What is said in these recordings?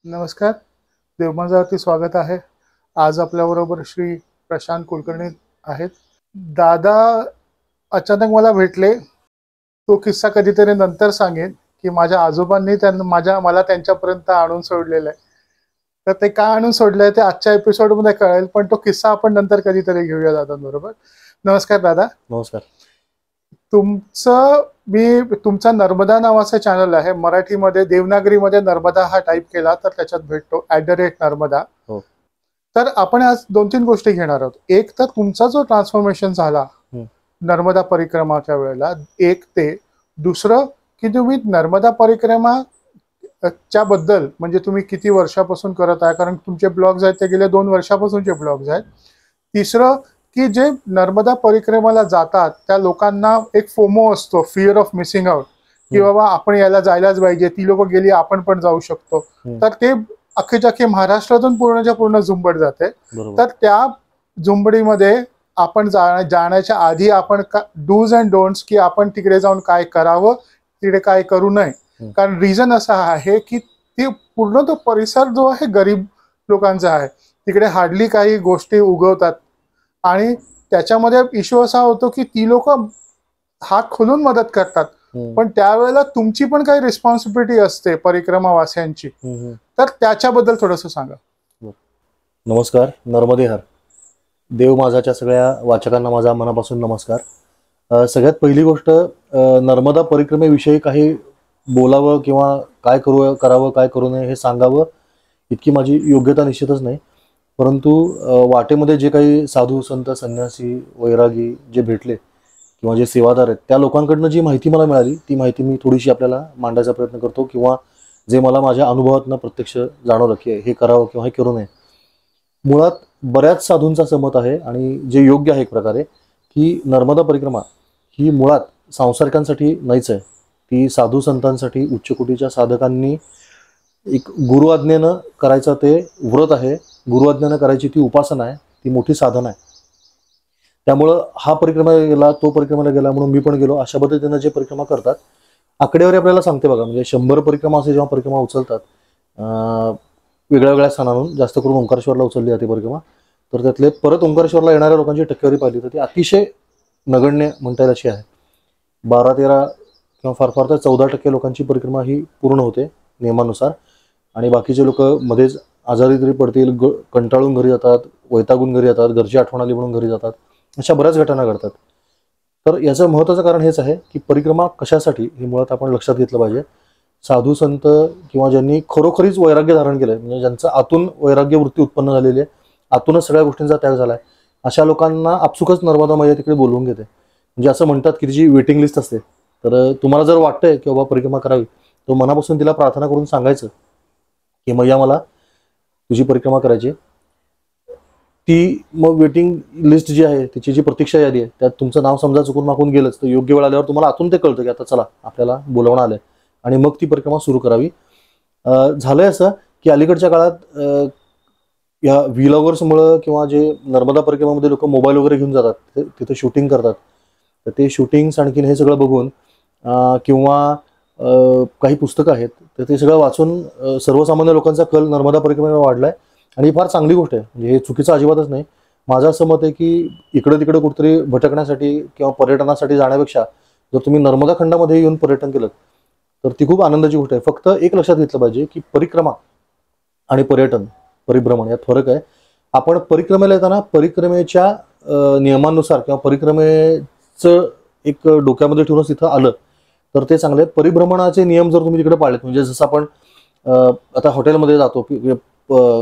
नमस्कार. देवमाजावरती स्वागत आहे. आज आपल्याबरोबर श्री प्रशांत कुलकर्णी आहेत. दादा अचानक मला भेटले. तो किस्सा कधीतरी नंतर सांगेन की माझ्या आजोबांनी मला त्यांच्यापर्यंत आणून सोडलेलं आहे. तर ते का आणून सोडलंय ते आजच्या एपिसोडमध्ये कळेल, पण तो किस्सा आपण नंतर कधीतरी घेऊया दादांबरोबर. नमस्कार दादा. नमस्कार. तुमचा नर्मदा नावाचा चॅनल आहे. मराठीमध्ये देवनागरीमध्ये नर्मदा हा टाईप केला तर त्याच्यात भेटतो @नर्मदा. हो. तर आपण आज 2-3 गोष्टी घेणार आहोत. एक तर तुमचा जो ट्रान्सफॉर्मेशन झाला नर्मदा परिक्रमाच्या वेळेला, एक ते दुसरं की तुम्ही नर्मदा परिक्रमा च्या बद्दल म्हणजे तुम्ही किती वर्षापासून करत आहे, कारण तुमचे ब्लॉग्स आहेत ते गेल्या 2 वर्षापासूनचे ब्लॉग्स आहेत. तिसरं की जे नर्मदा परिक्रमाला जातात त्या लोकांना एक फोमो असतो, फिअर ऑफ मिसिंग आउट, की बाबा आपण याला जायलाच पाहिजे, ती लोक गेली आपण पण जाऊ शकतो. तर ते अख्खे महाराष्ट्रातून पूर्णच्या पूर्ण झुंबड जाते. तर त्या झुंबडीमध्ये आपण जाण्याच्या आधी आपण डूज अँड डोंट्स की आपण तिकडे जाऊन काय करावं, तिकडे काय करू नये. कारण रिझन असा आहे की ते पूर्ण तो परिसर जो आहे गरीब लोकांचा आहे. तिकडे हार्डली काही गोष्टी उगवतात आणि त्याच्यामध्ये इश्यू असा होतो की ती लोक हात खोलून मदत करतात, पण त्यावेळेला तुमची पण काही रिस्पॉन्सिबिलिटी असते परिक्रमावासियांची. तर त्याच्याबद्दल थोडस सांगा. नमस्कार. नर्मदे हर. देव माझाच्या सगळ्या वाचकांना माझा मनापासून नमस्कार. सगळ्यात पहिली गोष्ट, नर्मदा परिक्रमेविषयी काही बोलावं किंवा काय करावं काय करू नये हे सांगावं इतकी माझी योग्यता निश्चितच नाही. परंतु वाटेमध्ये जे काही साधू संत संन्यासी वैरागी जे भेटले किंवा जे सेवादार आहेत त्या लोकांकडनं जी माहिती मला मिळाली ती माहिती मी थोडीशी आपल्याला मांडायचा प्रयत्न करतो, किंवा जे मला माझ्या अनुभवातनं प्रत्यक्ष जाणवलं की हे करावं किंवा हे करू नये. मुळात बऱ्याच साधूंचा सहमत आहे आणि जे योग्य आहे एक प्रकारे, की नर्मदा परिक्रमा ही मुळात सांसारिकांसाठी नाहीच आहे. ती साधू संतांसाठी, उच्चकोटीच्या साधकांनी एक गुरुआज्ञेनं करायचं ते व्रत आहे, गुरुआज्ञेनं करायची ती उपासना आहे, ती मोठी साधना आहे. त्यामुळं हा परिक्रमाला गेला तो परिक्रमाला गेला म्हणून मी पण गेलो अशा पद्धतीनं जे परिक्रमा करतात, आकडेवारी आपल्याला सांगते बघा. म्हणजे 100 परिक्रमा असे जेव्हा परिक्रमा उचलतात वेगळ्या वेगळ्या स्थानांहून, जास्त करून ओंकारेश्वरला उचलली जाते परिक्रमा, तर त्यातले परत ओंकारेश्वरला येणाऱ्या लोकांची टक्केवारी पाहिली तर ती अतिशय नगण्य म्हणता येईल अशी आहे. 12-13 किंवा फार फार तर 14% लोकांची परिक्रमा ही पूर्ण होते नियमानुसार, आणि बाकीचे लोक मध्येच आजारी तरी पडतील, कंटाळून घरी जातात, वैतागून घरी जातात, घरची आठवण आली म्हणून घरी जातात, अशा बऱ्याच घटना घडतात. तर याचं महत्त्वाचं कारण हेच आहे की परिक्रमा कशासाठी हे मुळात आपण लक्षात घेतलं पाहिजे. साधू संत किंवा ज्यांनी खरोखरीच वैराग्य धारण केलंय, म्हणजे ज्यांचं आतून वैराग्य वृत्ती उत्पन्न झालेली आहे, आतूनच सगळ्या गोष्टींचा त्याग झालाय, अशा लोकांना आपसुकच नर्मदा मैया तिकडे बोलवून घेते. म्हणजे असं म्हणतात की तिची वेटिंग लिस्ट असते. तर तुम्हाला जर वाटतंय की बाबा परिक्रमा करावी, तर मनापासून तिला प्रार्थना करून सांगायचं की मैया मला तुझी परिक्रमा करायची. ती मग वेटिंग लिस्ट जी आहे, तिची जी प्रतीक्षा यादी आहे, त्यात तुमचं नाव समजा चुकून मागून गेलंच तर योग्य वेळ आल्यावर तुम्हाला आतून ते कळतं की आता चला आपल्याला बोलावणं आलंय, आणि मग ती परिक्रमा सुरू करावी. झालंय असं की अलीकडच्या काळात या व्लॉगर्समुळं किंवा जे नर्मदा परिक्रमामध्ये लोक मोबाईल वगैरे घेऊन जातात, तिथे शूटिंग करतात, तर ते शूटिंग्स आणखीन हे सगळं बघून किंवा काही पुस्तकं आहेत तर ते सगळं वाचून सर्वसामान्य लोकांचा कल नर्मदा परिक्रमेवर वाढलाय, आणि ही फार चांगली गोष्ट आहे. म्हणजे हे चुकीचं अजिबातच नाही. माझं असं मत आहे की इकडं तिकडं कुठेतरी भटकण्यासाठी किंवा पर्यटनासाठी जाण्यापेक्षा जर तुम्ही नर्मदा खंडामध्ये येऊन पर्यटन केलं तर ती खूप आनंदाची गोष्ट आहे. फक्त एक लक्षात घेतलं पाहिजे की परिक्रमा आणि पर्यटन, परिभ्रमण यात फरक आहे. आपण परिक्रमेला येताना परिक्रमेच्या नियमांनुसार किंवा परिक्रमेचं एक डोक्यामध्ये ठेवूनच तिथं आलं तर ते चांगले. परिभ्रमणाचे नियम जर तुम्ही तिकडे पाळलेत, म्हणजे जसं आपण आता हॉटेलमध्ये जातो,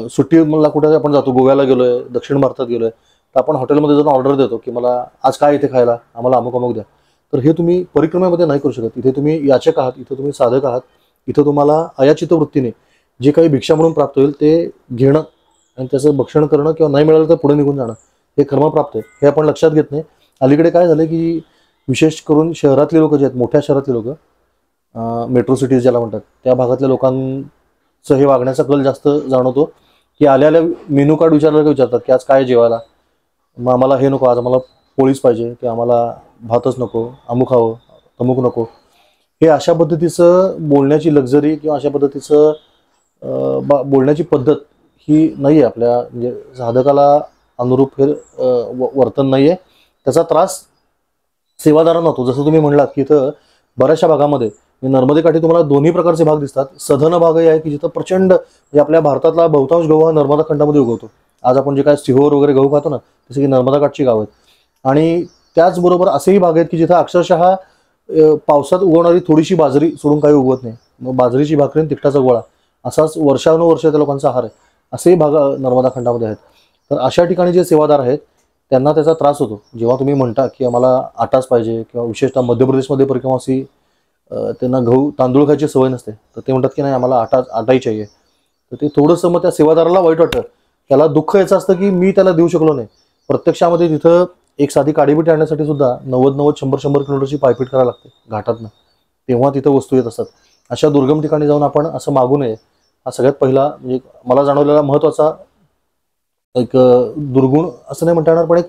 सुट्टी मला कुठे आपण जातो, गोव्याला गेलोय, दक्षिण भारतात गेलोय, तर आपण हॉटेलमध्ये जाऊन ऑर्डर देतो की मला आज काय इथे खायला, आम्हाला अमुक अमुक द्या. तर हे तुम्ही परिक्रमेमध्ये नाही करू शकत. इथे तुम्ही याचक आहात, इथं तुम्ही साधक आहात, इथं तुम्हाला अयाचित वृत्तीने जे काही भिक्षा म्हणून प्राप्त होईल ते घेणं आणि त्याचं भक्षण करणं, किंवा नाही मिळालं तर पुढे निघून जाणं, हे कर्म प्राप्त आहे. हे आपण लक्षात घेत नाही. अलीकडे काय झालं की विशेष करून शहरातले लोक जे आहेत, मोठ्या शहरातले लोक, मेट्रो सिटीज ज्याला म्हणतात, त्या भागातल्या लोकांचं हे वागण्याचा कल जास्त जाणवतो की आल्या मेनू कार्ड विचारतात की आज काय जेवायला, मग आम्हाला हे नको, आज आम्हाला पोळीच पाहिजे, की आम्हाला भातच नको, अमुक हवं अमुक नको. हे अशा पद्धतीचं बोलण्याची लक्झरी किंवा अशा पद्धतीचं बोलण्याची पद्धत ही नाही आहे आपल्या, म्हणजे साधकाला अनुरूप हे वर्तन नाही आहे. त्याचा त्रास सेवादारांना होतो. जसं तुम्ही म्हणलात की इथं बऱ्याचशा भागामध्ये नर्मदेकाठी तुम्हाला दोन्ही प्रकारचे भाग दिसतात. सधन भागही आहे की जिथं प्रचंड, म्हणजे आपल्या भारतातला बहुतांश गहू हा नर्मदा खंडामध्ये उगवतो. आज आपण जे काय सिहोर वगैरे गहू खातो ना, जसे की नर्मदा काठची गाव आहेत. आणि त्याचबरोबर असेही भाग आहेत की जिथं अक्षरशः पावसात उगवणारी थोडीशी बाजरी सोडून काही उगवत नाही. मग बाजरीची भाकरी आणि तिखटाचा गोळा असाच वर्षानुवर्ष त्या लोकांचा आहार आहे. असेही भाग नर्मदा खंडामध्ये आहेत. तर अशा ठिकाणी जे सेवादार आहेत त्यांना त्याचा त्रास होतो. जेव्हा तुम्ही म्हणता की आम्हाला आटाच पाहिजे, किंवा विशेषतः मध्य प्रदेशमध्ये परिक्रमासी त्यांना गहू तांदूळ खायची सवय नसते, तर ते म्हणतात की नाही आम्हाला आटाही चाहिए. तर ते थोडंसं मग त्या सेवादाराला वाईट वाटतं. त्याला दुःख याचं असतं की मी त्याला देऊ शकलो नाही. प्रत्यक्षामध्ये तिथं एक साधी काडीबिटी आणण्यासाठी सुद्धा 90-100 किलोमीटरची पायपीट करायला लागते घाटातनं, तेव्हा तिथं वस्तू येत असतात. अशा दुर्गम ठिकाणी जाऊन आपण असं मागू नये, हा सगळ्यात पहिला म्हणजे मला जाणवलेला महत्त्वाचा एक दुर्गुण असं नाही म्हणता येणार, पण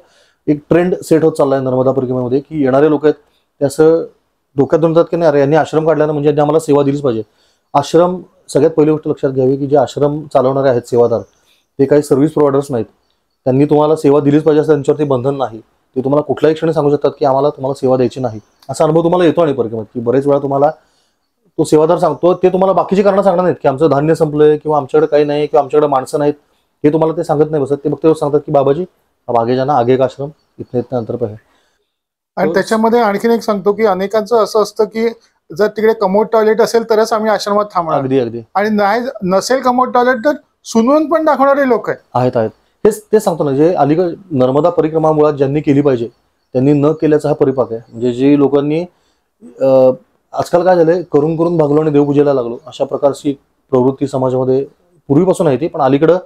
एक ट्रेंड सेट होत चाललाय नर्मदा परिक्रमेमध्ये, की येणारे लोक आहेत ते असं डोक्यात धरतात की नाही अरे यांनी आश्रम काढल्यानं म्हणजे यांनी आम्हाला सेवा दिलीच पाहिजे. आश्रम, सगळ्यात पहिली गोष्ट लक्षात घ्यावी की जे आश्रम चालवणारे आहेत सेवादार, ते काही सर्व्हिस प्रोव्हायडर्स नाहीत. त्यांनी तुम्हाला सेवा दिलीच पाहिजे असं त्यांच्यावरती बंधन नाही. ते तुम्हाला कुठल्याही क्षणी सांगू शकतात की आम्हाला तुम्हाला सेवा द्यायची नाही. असा अनुभव तुम्हाला येतो. आणि परिक्रमेत की बरेच वेळा तुम्हाला तो सेवादार सांगतो, ते तुम्हाला बाकीची कारणं सांगणार नाहीत की आमचं धान्य संपलंय किंवा आमच्याकडे काही नाही किंवा आमच्याकडे माणसं नाहीत, हे तुम्हाला ते सांगत नाही बसत. ते फक्त सांगतात की बाबाजी अब आगे जाना, आगे का आश्रम इतने इतने अंतर पे है. आणि त्याच्यामध्ये आणखीन एक सांगतो की अनेकांचं असं असतं की जर तिकडे कमोड टॉयलेट असेल तरच आम्ही आश्रमात थांबणार, अगदी अगदी. आणि नाही नसेल कमोड टॉयलेट तर सुनवून पण दाखवणारे लोक आहेत. हेच ते सांगतो ना, जे अलीकडे नर्मदा परिक्रमा मुळात ज्यांनी केली पाहिजे त्यांनी न केल्याचा हा परिपाक आहे. म्हणजे जे लोकांनी आजकाल काय झालंय, करून करून भागलो आणि देवपूजेला लागलो, अशा प्रकारची प्रवृत्ती समाजामध्ये पूर्वीपासून आहे ती, पण अलीकडं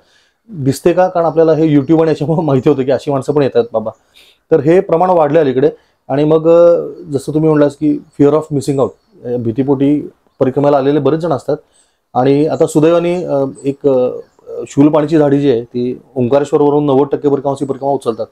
दिसते का, कारण आपल्याला हे युट्यूब आणि याच्यामुळे माहिती होतं की अशी माणसं पण येतात बाबा. तर हे प्रमाण वाढले अलीकडे. आणि मग जसं तुम्ही म्हणलास की फिअर ऑफ मिसिंग आउट, भीतीपोटी परिक्रमेला आलेले बरेच जण असतात. आणि आता सुदैवाने एक शूलपाणीची झाडी जी आहे ती ओंकारेश्वरवरून 90% परिक्रमा उचलतात.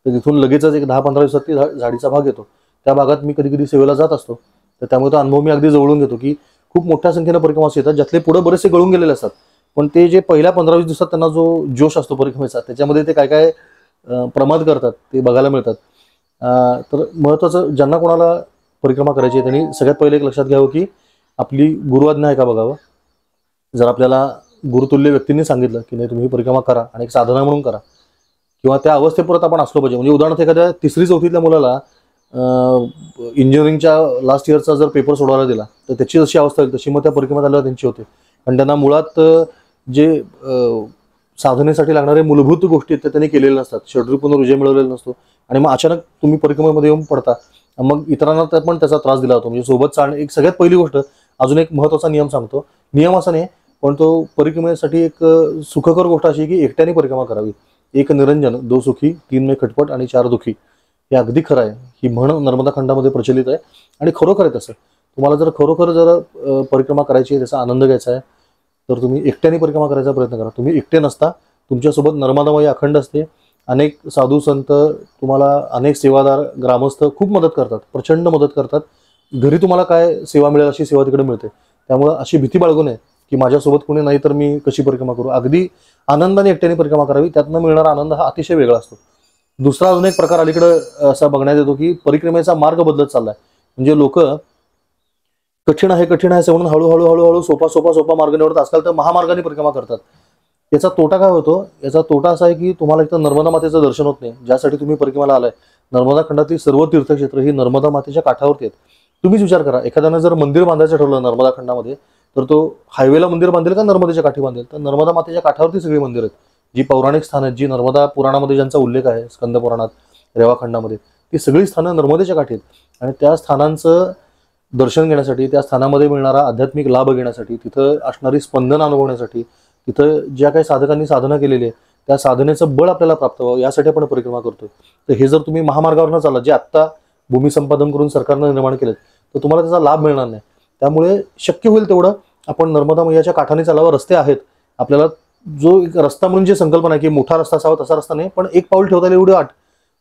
तर तिथून लगेचच एक 10-15 दिवसात ती झाडीचा भाग येतो. त्या भागात मी कधी कधी सेवेला जात असतो, तर त्यामुळे तो अनुभव मी अगदी जवळून घेतो की खूप मोठ्या संख्येनं परिक्रमासी येतात, ज्यातले पुढे बरेचसे गळून गेलेले असतात. पण ते जे पहिल्या 15-20 दिवसात त्यांना जो जोश असतो परिक्रमेचा, त्याच्यामध्ये ते काय काय प्रमाद करतात ते बघायला मिळतात. तर महत्त्वाचं, ज्यांना कोणाला परिक्रमा करायची आहे त्यांनी सगळ्यात पहिले एक लक्षात घ्यावं की आपली गुरुआज्ञा आहे का बघावं. जर आपल्याला गुरुतुल्य व्यक्तींनी सांगितलं की नाही तुम्ही परिक्रमा करा आणि एक साधना म्हणून करा, किंवा त्या अवस्थेपर्यंत आपण असलो पाहिजे. म्हणजे उदाहरणार्थ एखाद्या 3री-4थीतल्या मुलाला इंजिनिअरिंगच्या लास्ट इयरचा जर पेपर सोडवायला दिला तर त्याची जशी अवस्था होईल तशी मग त्या परिक्रमात आल्यावर त्यांची होते. कारण त्यांना मुळात जे साधनेसाठी लागणारे मूलभूत गोष्टी आहेत त्या त्यांनी केलेल्या नसतात, षड्रूपूर्ण विजय मिळवलेला नसतो, आणि मग अचानक तुम्ही परिक्रमेमध्ये येऊन पडता, मग इतरांना पण त्याचा त्रास दिला होतो. म्हणजे सोबत एक सगळ्यात पहिली गोष्ट, अजून एक महत्त्वाचा नियम सांगतो, नियम असा नाही पण तो परिक्रमेसाठी एक सुखकर गोष्ट अशी की एकट्याने परिक्रमा करावी. एक निरंजन, 2 सुखी, 3 में खटपट आणि 4 दुखी. हे अगदी खरं आहे. ही म्हण नर्मदा खंडामध्ये प्रचलित आहे आणि खरोखर आहे तसं. तुम्हाला जर खरोखर जर परिक्रमा करायची आहे, त्याचा आनंद घ्यायचा आहे, तर तुम्ही एकट्याने परिक्रमा करायचा प्रयत्न करा. तुम्ही एकटे नसता, तुमच्यासोबत नर्मदामाई अखंड असते. अनेक साधू संत तुम्हाला, अनेक सेवादार ग्रामस्थ खूप मदत करतात, प्रचंड मदत करतात. घरी तुम्हाला काय सेवा मिळेल अशी सेवा तिकडे मिळते. त्यामुळे अशी भीती बाळगू नये की माझ्यासोबत कोणी नाही तर मी कशी परिक्रमा करू. अगदी आनंदाने एकट्याने परिक्रमा करावी. त्यातनं मिळणारा आनंद हा अतिशय वेगळा असतो. दुसरा अजून एक प्रकार अलीकडे असा बघण्यात येतो की परिक्रमेचा मार्ग बदलत चाललाय. म्हणजे लोक कठीण आहे असं म्हणून हळूहळू हळूहळू सोपा मार्ग निवडतात. आजकाल तर महामार्गाने परिक्रमा करतात. याचा तोटा काय होतो? याचा तोटा असा आहे की तुम्हाला इथं नर्मदा मातेचं दर्शन होत नाही. ज्यासाठी तुम्ही परिक्रमेला आलाय, नर्मदा खंडातील सर्व तीर्थक्षेत्र ही नर्मदा मातेच्या काठावरती आहेत. तुम्हीच विचार करा, एखाद्यानं जर मंदिर बांधायचं ठरवलं नर्मदा खंडामध्ये, तर तो हायवेला मंदिर बांधेल का नर्मदेच्या काठी बांधेल? तर नर्मदा मातेच्या काठावरती सगळी मंदिर आहेत. जी पौराणिक स्थान आहेत, जी नर्मदा पुराणामध्ये ज्यांचा उल्लेख आहे, स्कंद पुराणात, रेवा खंडामध्ये, ती सगळी स्थानं नर्मदेच्या काठी आहेत. आणि त्या स्थानांचं दर्शन घेण्यासाठी, त्या स्थानामध्ये मिळणारा आध्यात्मिक लाभ घेण्यासाठी, तिथं असणारी स्पंदन अनुभवण्यासाठी, तिथं ज्या काही साधकांनी साधना केलेली आहे त्या साधनेचं बळ आपल्याला प्राप्त व्हावं यासाठी आपण परिक्रमा करतोय. तर हे जर तुम्ही महामार्गावर न चालला, जे आत्ता भूमी संपादन करून सरकारनं निर्माण केलं, तर तुम्हाला त्याचा लाभ मिळणार नाही. त्यामुळे शक्य होईल तेवढं आपण नर्मदा मैयाच्या काठाने चालावं. रस्ते आहेत आपल्याला, जो एक रस्ता म्हणून जी संकल्पना आहे की मोठा रस्ता असावा तसा रस्ता नाही, पण एक पाऊल ठेवता येईल एवढी वाट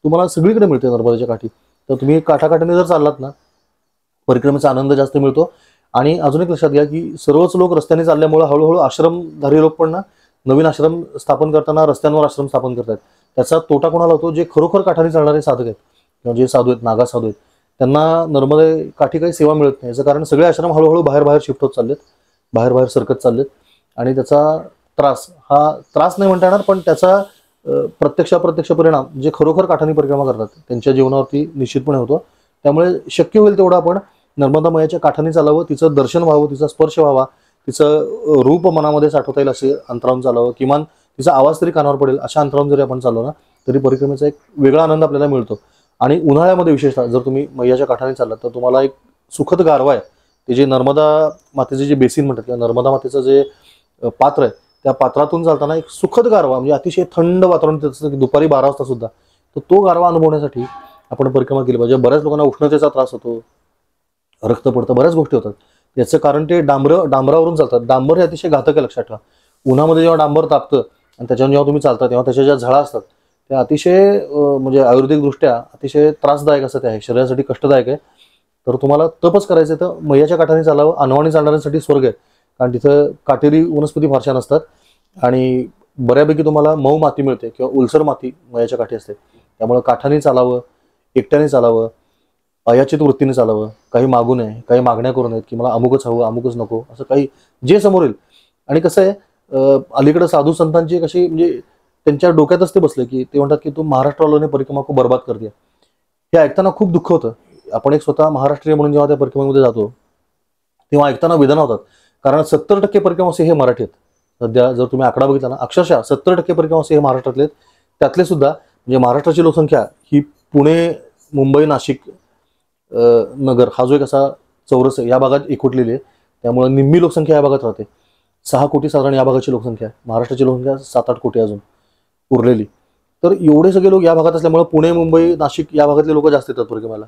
तुम्हाला सगळीकडे मिळते नर्मदेच्या काठी. तर तुम्ही काठाकाठाने जर चाललात ना, परिक्रमेचा आनंद जास्त मिळतो. आणि अजून एक लक्षात घ्या की सर्वच लोक रस्त्याने चालल्यामुळे हळूहळू आश्रमधारी लोक पण ना नवीन आश्रम स्थापन करताना रस्त्यांवर आश्रम स्थापन करतात. त्याचा तोटा कोणाला होतो? जे खरोखर काठाने चालणारे साधक आहेत किंवा जे साधू आहेत, नागा साधू आहेत, त्यांना नर्मदे काठी काही सेवा मिळत नाही. याचं कारण सगळे आश्रम हळूहळू बाहेर बाहेर शिफ्ट होत चाललेत, बाहेर बाहेर सरकत चाललेत. आणि त्याचा त्रास नाही म्हणता येणार, पण त्याचा प्रत्यक्ष अप्रत्यक्ष परिणाम जे खरोखर काठानी परिक्रमा करतात त्यांच्या जीवनावरती निश्चितपणे होतो. त्यामुळे शक्य होईल तेवढं आपण नर्मदा मैयाच्या काठाने चालावं, तिचं दर्शन व्हावं, तिचा स्पर्श व्हावा, तिचं रूप मनामध्ये साठवता येईल असे अंतरावून चालावं, किमान तिचा आवाज तरी कानावर पडेल अशा अंतरावून जरी आपण चाललो ना तरी परिक्रमेचा एक वेगळा आनंद आपल्याला मिळतो. आणि उन्हाळ्यामध्ये विशेषतः जर तुम्ही मैयाच्या काठाने चाललात तर तुम्हाला एक सुखद गारवा आहे. ते जे नर्मदा मातेचे जे बेसिन म्हणतात किंवा नर्मदा मातेचं जे पात्र आहे त्या पात्रातून चालताना एक सुखद गारवा, म्हणजे अतिशय थंड वातावरण त्याचं दुपारी 12 वाजता सुद्धा, तर तो गारवा अनुभवण्यासाठी आपण परिक्रमा केली पाहिजे. बऱ्याच लोकांना उष्णतेचा त्रास होतो, रक्त पडतं, बऱ्याच गोष्टी होतात. याचं कारण ते डांबरावरून चालतात. डांबर हे अतिशय घातक आहे, लक्षात ठेवा. उन्हामध्ये जेव्हा डांबर तापतं आणि त्याच्यावर जेव्हा तुम्ही चालता तेव्हा त्याच्या ज्या झळा असतात त्या अतिशय म्हणजे आयुर्वेदिकदृष्ट्या अतिशय त्रासदायक असतात, आहे शरीरासाठी कष्टदायक आहे. तर तुम्हाला तपच करायचं तर मैयाच्या काठाने चालावं. अनवाणी चालणाऱ्यांसाठी स्वर्ग आहे, कारण तिथं काटेरी वनस्पती फारशा नसतात आणि बऱ्यापैकी तुम्हाला मऊ माती मिळते किंवा उलसर माती मैयाच्या काठी असते. त्यामुळे काठाने चालावं, एकट्याने चालावं, अयाचित वृत्तीने चालावं, काही मागू नये, काही मागण्या करू नयेत की मला अमुकच हवं अमुकच नको, असं काही जे समोर येईल. आणि कसं आहे अलीकडे साधू संतांची कशी म्हणजे त्यांच्या डोक्यातच ते बसले की ते म्हणतात की तू महाराष्ट्राला परिक्रमा खूप बरबाद करते. हे ऐकताना खूप दुःख होतं. आपण एक स्वतः महाराष्ट्रीय म्हणून जेव्हा त्या परिक्रमेमध्ये जातो तेव्हा ऐकताना वेदना होतात, कारण 70% परिक्रमावासी हे मराठी आहेत. सध्या जर तुम्ही आकडा बघितला ना, अक्षरशः 70% परिक्रमावासी हे महाराष्ट्रातले आहेत. त्यातले सुद्धा म्हणजे महाराष्ट्राची लोकसंख्या ही पुणे, मुंबई, नाशिक, नगर हा जो एक असा चौरस आहे या भागात एकवटलेली आहे. त्यामुळे निम्मी लोकसंख्या या भागात राहते. 6 कोटी साधारण या भागाची लोकसंख्या आहे. महाराष्ट्राची लोकसंख्या 7-8 कोटी अजून उरलेली. तर एवढे सगळे लोक या भागात असल्यामुळे पुणे, मुंबई, नाशिक या भागातले लोक जास्त येतात परिक्रमेला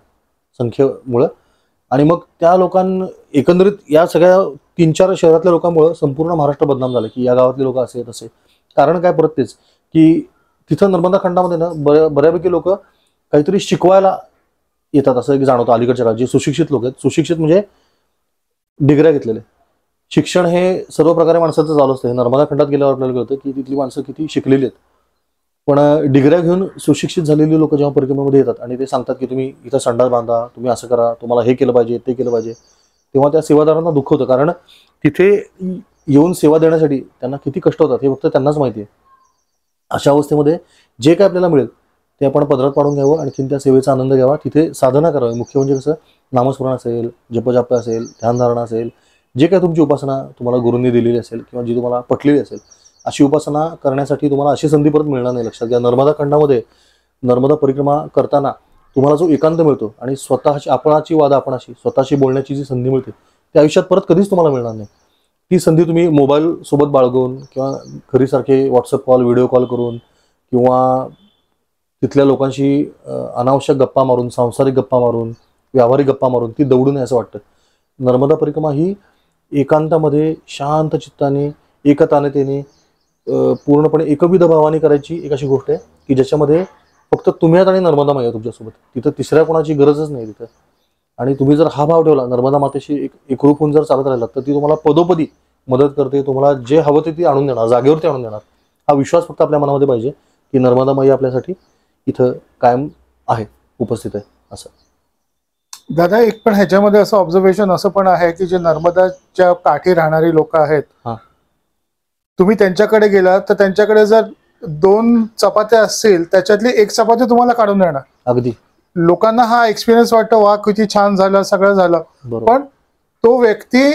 संख्येमुळं. आणि मग त्या लोकांना एकंदरीत या सगळ्या 3-4 शहरातल्या लोकांमुळे संपूर्ण महाराष्ट्र बदनाम झालं की या गावातले लोक असे तसे. कारण काय? परत तेच की तिथं नर्मदा खंडामध्ये ना बऱ्यापैकी लोक काहीतरी शिकवायला येतात असं एक जाणवतं अलीकडच्या काळात. जे सुशिक्षित लोक आहेत, सुशिक्षित म्हणजे डिग्र्या घेतलेले, शिक्षण हे सर्व प्रकारे माणसाचं चालू असतं. हे नर्मदा खंडात गेल्यावर आपल्याला कळतं की तिथली माणसं किती शिकलेली आहेत. पण डिग्र्या घेऊन सुशिक्षित झालेली लोक जेव्हा परिक्रमेमध्ये येतात आणि ते सांगतात की तुम्ही इथं संडास बांधा, तुम्ही असं करा, तुम्हाला हे केलं पाहिजे ते केलं पाहिजे, तेव्हा त्या सेवादारांना दुःख होतं. कारण तिथे येऊन सेवा देण्यासाठी त्यांना किती कष्ट होतात हे फक्त त्यांनाच माहिती आहे. अशा अवस्थेमध्ये जे काय आपल्याला मिळेल ते आपण पदरात पाडून घ्यावं, आणखीन त्या सेवेचा आनंद घ्यावा, तिथे साधना करावी. मुख्य म्हणजे कसं, नामस्मरण असेल, जपजाप असेल, ध्यानधारणा असेल, जे काय तुमची उपासना तुम्हाला गुरूंनी दिलेली असेल किंवा जी तुम्हाला पटलेली असेल अशी उपासना करण्यासाठी तुम्हाला अशी संधी परत मिळणार नाही. लक्षात घ्या, नर्मदा खंडामध्ये नर्मदा परिक्रमा करताना तुम्हाला जो एकांत मिळतो आणि स्वतःची आपणाची वाद आपणाशी स्वतःशी बोलण्याची जी संधी मिळते ती आयुष्यात परत कधीच तुम्हाला मिळणार नाही. ती संधी तुम्ही मोबाईल सोबत बाळगून किंवा घरीसारखे व्हॉट्सअप कॉल, व्हिडिओ कॉल करून किंवा तिथल्या लोकांशी अनावश्यक गप्पा मारून, सांसारिक गप्पा मारून, व्यावहारिक गप्पा मारून ती दौडू नये असं वाटतं. नर्मदा परिक्रमा ही एकांतामध्ये शांत चित्ताने, एकतानतेने, पूर्णपणे एकविध भावाने करायची एक अशी गोष्ट आहे की ज्याच्यामध्ये फक्त तुम्ही आणि नर्मदा माई तुमच्यासोबत. तिथं तिसऱ्या कोणाची गरजच नाही तिथं. आणि तुम्ही जर हा भाव ठेवला, नर्मदा मातेशी एकरूप होऊन जर चालत राहिलात तर ती तुम्हाला पदोपदी मदत करते. तुम्हाला जे हवं ते ती आणून देणार, जागेवरती आणून देणार. हा विश्वास फक्त आपल्या मनामध्ये पाहिजे की नर्मदा माई आपल्यासाठी इथं कायम आहे, उपस्थित आहे असं. दादा, एक पण ह्याच्यामध्ये असं ऑब्झर्वेशन असं पण आहे की जे नर्मदाच्या काठी राहणारी लोक आहेत, तुम्ही त्यांच्याकडे गेलात तर त्यांच्याकडे जर 2 चपात्या असतील त्याच्यातली 1 चपाती तुम्हाला काढून देणार. अगदी लोकांना हा एक्सपिरियन्स वाटतो, वा किती छान झालं, सगळं झालं. पण तो व्यक्ती,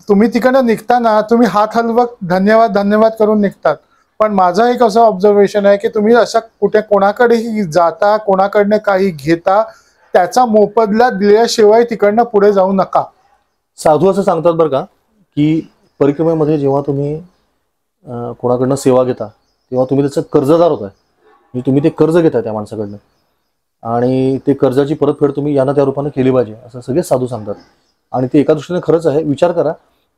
तुम्ही तिकडनं निघताना तुम्ही हात हलवत धन्यवाद धन्यवाद करून निघतात. पण माझं एक असं ऑब्झर्वेशन आहे की तुम्ही अशा कुठे कोणाकडेही जाता, कोणाकडनं काही घेता, त्याचा मोबदला दिल्याशिवाय तिकडनं पुढे जाऊ नका. साधू असं सांगतात बरं का की परिक्रमेमध्ये जेव्हा तुम्ही कोणाकडनं सेवा घेता तेव्हा तुम्ही त्याचं कर्जदार होताय. म्हणजे तुम्ही ते कर्ज घेताय त्या माणसाकडनं आणि ते कर्जाची परतफेड तुम्ही यानं त्या रूपानं केली पाहिजे असं सगळे साधू सांगतात. आणि ते एका दृष्टीने खरंच आहे. विचार करा,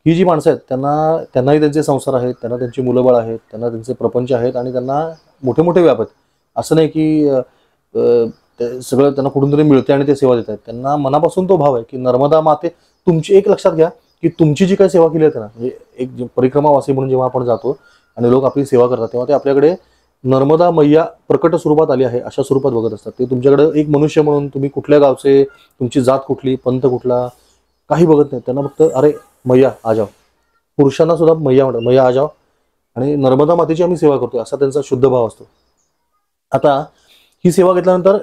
ही जी माणसं आहेत त्यांनाही त्यांचे संसार आहेत, त्यांना त्यांची मुलंबाळ आहेत, त्यांना त्यांचे प्रपंच आहेत आणि त्यांना मोठे मोठे व्याप आहेत. असं नाही की सगळं त्यांना कुठून तरी मिळते आणि ते सेवा देत आहेत. त्यांना मनापासून तो भाव आहे की नर्मदा माते तुमची, एक लक्षात घ्या, की तुमची जी काही सेवा केली आहे ना, म्हणजे एक परिक्रमावासी म्हणून जेव्हा आपण जातो आणि लोक आपली सेवा करतात तेव्हा ते आपल्याकडे नर्मदा मैया प्रकट स्वरूपात आली आहे अशा स्वरूपात बघत असतात. ते तुमच्याकडे एक मनुष्य म्हणून, तुम्ही कुठल्या गावचे, तुमची जात कुठली, पंथ कुठला, काही बघत नाही. त्यांना फक्त अरे मैया आ जाओ. पुरुषांना सुद्धा मैया म्हणतात, मैया आ जाओ, आणि नर्मदा मातेची आम्ही सेवा करतोय असा त्यांचा शुद्ध भाव असतो. आता ही सेवा घेतल्यानंतर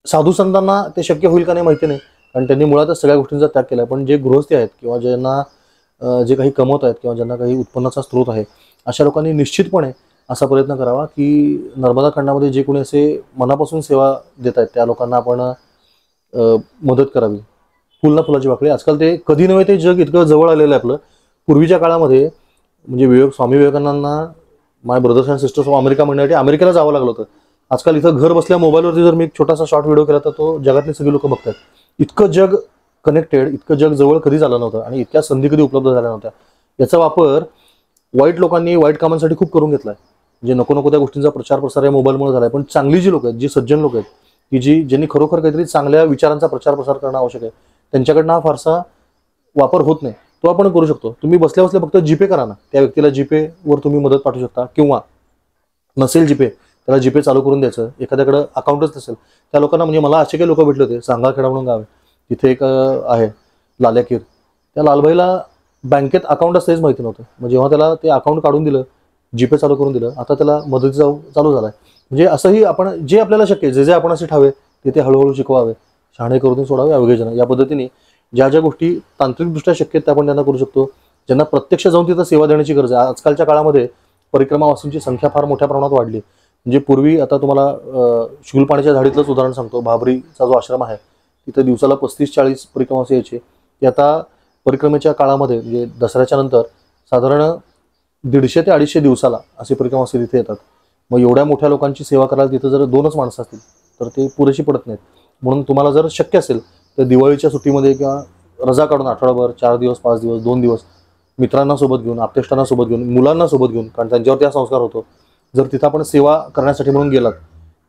साधू संतांना ते शक्य होईल का नाही माहिती नाही, कारण त्यांनी मुळातच सगळ्या गोष्टींचा त्याग केला. पण जे गृहस्थी आहेत किंवा ज्यांना जे काही कमवत आहेत किंवा ज्यांना काही उत्पन्नाचा स्रोत आहे, अशा लोकांनी निश्चितपणे असा प्रयत्न करावा की नर्मदा खंडामध्ये जे कोणी असे मनापासून सेवा देत आहेत त्या लोकांना आपण मदत करावी. फुल ना फुलाची वाकडी. आजकाल ते कधी नव्हे ते जग इतकं जवळ आलेलं आहे आपलं. पूर्वीच्या काळामध्ये म्हणजे स्वामी विवेकानंदांना my brothers and sisters of America म्हणण्यासाठी अमेरिकेला जावं लागलं होतं. आजकाल इथं घर बसल्या मोबाईलवरती जर मी एक छोटासा शॉर्ट व्हिडिओ केला तर तो जगातले सगळे लोक बघतात. इतकं जग कनेक्टेड, इतकं जग जवळ कधी झालं नव्हतं आणि इतक्या संधी कधी उपलब्ध झाल्या नव्हत्या. याचा वापर वाईट लोकांनी वाईट कामांसाठी खूप करून घेतलाय. म्हणजे नको नको त्या गोष्टींचा प्रचार प्रसार या मोबाईलमुळे झालाय. पण चांगली जी लोक आहेत, जी सज्जन लोक आहेत, की ज्यांनी खरोखर काहीतरी चांगल्या विचारांचा प्रचार प्रसार करणं आवश्यक आहे, त्यांच्याकडनं हा फारसा वापर होत नाही. तो आपण करू शकतो. तुम्ही बसल्या बसल्या फक्त जीपे करा ना, त्या व्यक्तीला जीपे वर तुम्ही मदत पाठवू शकता. किंवा नसेल जीपे, त्याला जीपे चालू करून द्यायचं. एखाद्याकडे अकाउंटच नसेल त्या लोकांना, म्हणजे मला असे काही लोक भेटले होते, सांगाखेडा म्हणून गाव आहे तिथे, एक आहे लाल्याकीर, त्या लालबाईला बँकेत अकाउंट असं माहिती नव्हतं. मग जेव्हा त्याला ते अकाउंट काढून दिलं, जीपे चालू करून दिलं, आता त्याला मदतीचा चालू झालाय. म्हणजे असंही आपण जे आपल्याला शक्य आहे, जे आपण असे ठावे ते हळूहळू शिकवावे, शहाणे करून सोडावे अवघे जण. या पद्धतीने ज्या ज्या गोष्टी तांत्रिकदृष्ट्या शक्य आहेत त्या आपण त्यांना करू शकतो. ज्यांना प्रत्यक्ष जाऊन तिथं सेवा देण्याची गरज आहे. आजकालच्या काळामध्ये परिक्रमावासींची संख्या फार मोठ्या प्रमाणात वाढली. म्हणजे पूर्वी, आता तुम्हाला शिवलपाण्याच्या झाडीतलंच उदाहरण सांगतो, भाबरीचा जो आश्रम आहे तिथं दिवसाला 35-40 परिक्रमावासी यायचे. ते आता परिक्रमेच्या काळामध्ये म्हणजे दसऱ्याच्या नंतर साधारण 150 ते 250 दिवसाला असे परिक्रमावासी तिथे येतात. मग एवढ्या मोठ्या लोकांची सेवा करायला तिथं जर 2च माणसं असतील तर ते पुरेशी पडत नाहीत. म्हणून तुम्हाला जर शक्य असेल तर दिवाळीच्या सुट्टीमध्ये किंवा रजा काढून आठवडाभर, 4 दिवस, 5 दिवस, 2 दिवस मित्रांना सोबत घेऊन, आप्तेष्टांना सोबत घेऊन, मुलांना सोबत घेऊन, कारण त्यांच्यावरती हा संस्कार होतो, जर तिथं आपण सेवा करण्यासाठी म्हणून गेलात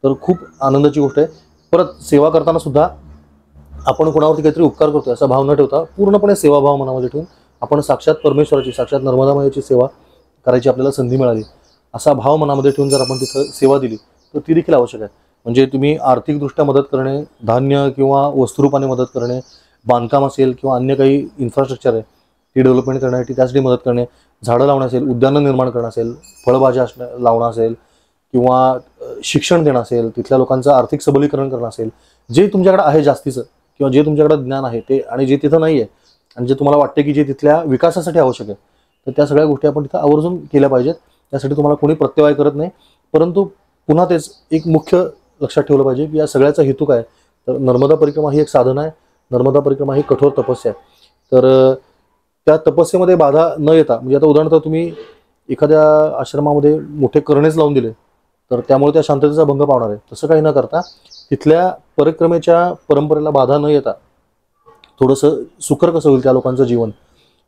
तर खूप आनंदाची गोष्ट आहे. परत सेवा करताना सुद्धा आपण कोणावरती काहीतरी उपकार करतोय असा भाव न ठेवता पूर्णपणे सेवाभाव मनामध्ये ठेवून आपण साक्षात परमेश्वराची, साक्षात नर्मदा मातेची सेवा करायची आपल्याला संधी मिळाली असा भाव मनामध्ये ठेवून जर आपण तिथं सेवा दिली तर ती देखील आवश्यक आहे. म्हणजे तुम्ही आर्थिकदृष्ट्या मदत करणे, धान्य किंवा वस्तुरूपाने मदत करणे, बांधकाम असेल किंवा अन्य काही इन्फ्रास्ट्रक्चर आहे ती डेव्हलपमेंट करण्यासाठी त्यासाठी मदत करणे, झाडं लावणं असेल, उद्यानं निर्माण करणं असेल, फळभाज्या लावणं असेल किंवा शिक्षण देणं असेल, तिथल्या लोकांचं आर्थिक सबलीकरण करणं असेल, जे तुमच्याकडे आहे जास्तीचं किंवा जे तुमच्याकडे ज्ञान आहे ते, आणि जे तिथं नाही आहे आणि जे तुम्हाला वाटते की जे तिथल्या विकासासाठी आवश्यक आहे, तर त्या सगळ्या गोष्टी आपण तिथं आवर्जून केल्या पाहिजेत. त्यासाठी तुम्हाला कोणी प्रत्यवाय करत नाही. परंतु पुन्हा तेच एक मुख्य लक्षात ठेवलं पाहिजे की या सगळ्याचा हेतू काय, तर नर्मदा परिक्रमा ही एक साधना आहे. नर्मदा परिक्रमा ही कठोर तपस्या आहे. तर त्या तपस्येमध्ये बाधा न येता, म्हणजे आता उदाहरणार्थ तुम्ही एखाद्या आश्रमामध्ये मोठे करणेच लावून दिले तर त्यामुळे त्या शांततेचा भंग पावणार आहे. तसं काही न करता तिथल्या परिक्रमेच्या परंपरेला बाधा न येता थोडंसं सुकर कसं होईल त्या लोकांचं जीवन,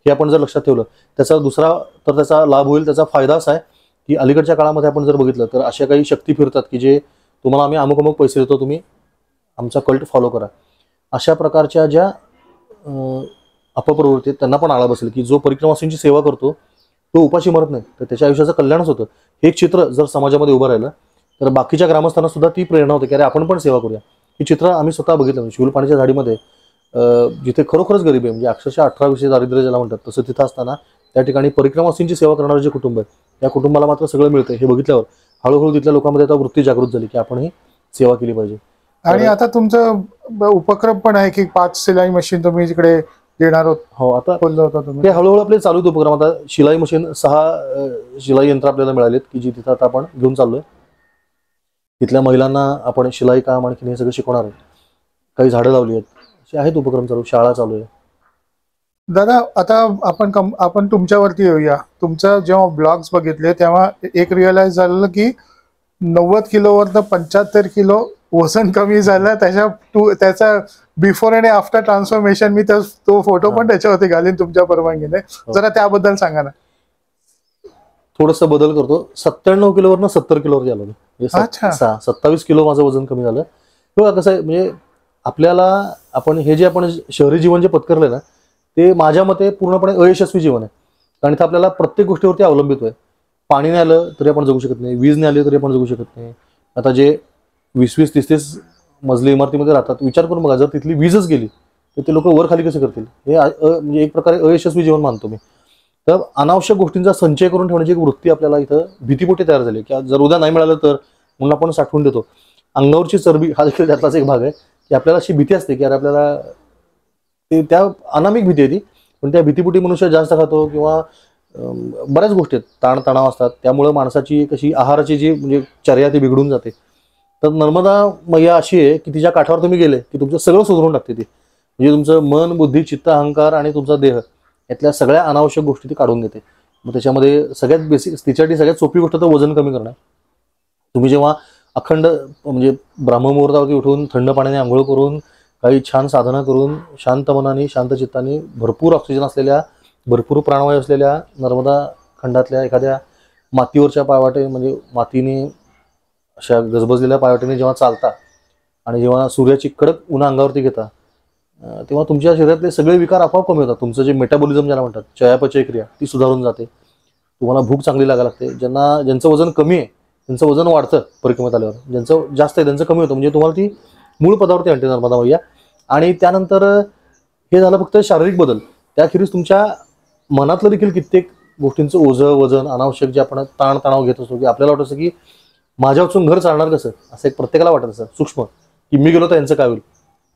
हे आपण जर लक्षात ठेवलं, त्याचा दुसरा तर त्याचा लाभ होईल. त्याचा फायदा असा आहे की अलीकडच्या काळामध्ये आपण जर बघितलं तर अशा काही शक्ती फिरतात की जे तुम्हाला आम्ही अमुक अमुक पैसे देतो, तुम्ही आमचा कल्ट फॉलो करा. अशा प्रकारच्या ज्या अपप्रवृत्ती त्यांना पण आळा बसेल की जो परिक्रमावासींची सेवा करतो तो उपाशी मरत नाही, तर त्याच्या आयुष्याचं कल्याणच होतं. हे चित्र जर समाजामध्ये उभं राहिलं तर बाकीच्या ग्रामस्थांना सुद्धा ती प्रेरणा होते की अरे आपण पण सेवा करूया. ही चित्र आम्ही स्वतः बघितलं. शिवलपाण्याच्या झाडीमध्ये जिथे खरोखरच गरीब आहे, म्हणजे अक्षरशः 18 दारिद्र्य ज्याला म्हणतात, तसं तिथं असताना त्या ठिकाणी परिक्रमावासींची सेवा करणारे जे कुटुंब आहे त्या कुटुंबाला मात्र सगळं मिळतं. हे बघितल्यावर हळूहळू तिथल्या लोकांमध्ये आता वृत्ती जागृत झाली की आपण ही सेवा केली पाहिजे. आणि आता तुमचं उपक्रम पण आहे की 5 सिलाई मशीन तुम्ही तिकडे देणार आहोत. हो, आता बोललो होता तुम्ही. ते हळूहळू आपले चालू आहेत उपक्रम. आता शिलाई मशीन 6 शिलाई यंत्र आपल्याला मिळालेत की जी तिथं आता आपण घेऊन चाललोय. तिथल्या महिलांना आपण शिलाई काम आणखी हे सगळं शिकवणार आहे. काही झाडं लावली आहेत, असे आहेत उपक्रम चालू, शाळा चालू आहे. दादा, आता आपण तुमच्यावरती येऊया. तुमचं जेव्हा ब्लॉग्स बघितले तेव्हा एक रिअलाइज झालं की 90 किलोवरनं 75 किलो वजन कमी झालं. त्याचा बिफोर आणि आफ्टर ट्रान्सफॉर्मेशन मी तो फोटो पण त्याच्यावरती घालीन तुमच्या परवानगीने. जरा त्याबद्दल सांगा ना. थोडस बदल करतो. 97 किलोवरनं 70 किलोवर आलो. अच्छा. 27 किलो माझं वजन कमी झालं. बघा कसं आहे, म्हणजे आपल्याला आपण हे जे आपण शहरी जीवन जे पत्करलंय ना ते माझ्या मते पूर्णपणे अयशस्वी जीवन आहे. कारण इथं आपल्याला प्रत्येक गोष्टीवरती अवलंबित आहे. पाणी नाही आलं तरी आपण जगू शकत नाही, वीज नाही आली तरी आपण जगू शकत नाही. आता जे 20-20, 30-30 मजली इमारतीमध्ये राहतात, विचार करून बघा, जर तिथली वीजच गेली तर ते लोक वर खाली कसे करतील? हे म्हणजे एक प्रकारे अयशस्वी जीवन मानतो मी. तर अनावश्यक गोष्टींचा संचय करून ठेवण्याची एक वृत्ती आपल्याला इथं भीतीपोटी तयार झाली, की जर उद्या नाही मिळालं तर म्हणून आपण साठवून देतो. अंगावरची चरबी हा देखील त्यातलाच एक भाग आहे, की आपल्याला अशी भीती असते की अरे आपल्याला ते, त्या अनामिक भीती आहे ती, पण त्या भीतीपोटी मनुष्य जास्त खातो किंवा बऱ्याच गोष्टी आहेत, ताणतणाव असतात, त्यामुळे माणसाची कशी आहाराची जी म्हणजे चर्या ती बिघडून जाते. तर नर्मदा मैया अशी आहे की तिच्या काठावर तुम्ही गेले की तुमचं सगळं सुधारून टाकते ती. म्हणजे तुमचं मन, बुद्धी, चित्त, अहंकार आणि तुमचा देह यातल्या सगळ्या अनावश्यक गोष्टी ती काढून देते. मग त्याच्यामध्ये सगळ्यात बेसिक, तिच्यासाठी सगळ्यात सोपी गोष्ट तर वजन कमी करणं. तुम्ही जेव्हा अखंड म्हणजे ब्राह्ममुहूर्तावरती उठून थंड पाण्याने आंघोळ करून काही छान साधना करून शांत मनाने, शांत चित्ताने, भरपूर ऑक्सिजन असलेल्या, भरपूर प्राणवायू असलेल्या नर्मदा खंडातल्या एखाद्या मातीवरच्या पायवाटे, म्हणजे मातीने अशा गजबजलेल्या पायवाटेने जेव्हा चालता आणि जेव्हा सूर्याची कडक उन्हा अंगावरती घेता, तेव्हा तुमच्या शरीरातले सगळे विकार आपोआप कमी होतात. तुमचं जे मेटाबॉलिझम ज्याला म्हणतात, चयापचय क्रिया, ती सुधारून जाते. तुम्हाला भूक चांगली लागायला लागते. ज्यांचं वजन कमी आहे त्यांचं वजन वाढतं परिक्रमेत आल्यावर, ज्यांचं जास्त आहे त्यांचं कमी होतं. म्हणजे तुम्हाला ती मूळ पदावरती आणते नर्मदा मैया. आणि त्यानंतर हे झालं फक्त शारीरिक बदल. त्याखेरीज तुमच्या मनातलं देखील कित्येक गोष्टींचं ओझं, वजन, अनावश्यक जे आपण ताणतणाव घेत असतो, की आपल्याला वाटत असं की माझ्या वाचून घर चालणार कसं, असं एक प्रत्येकाला वाटत असं सूक्ष्म, की मी गेलो तर यांचं काय होईल,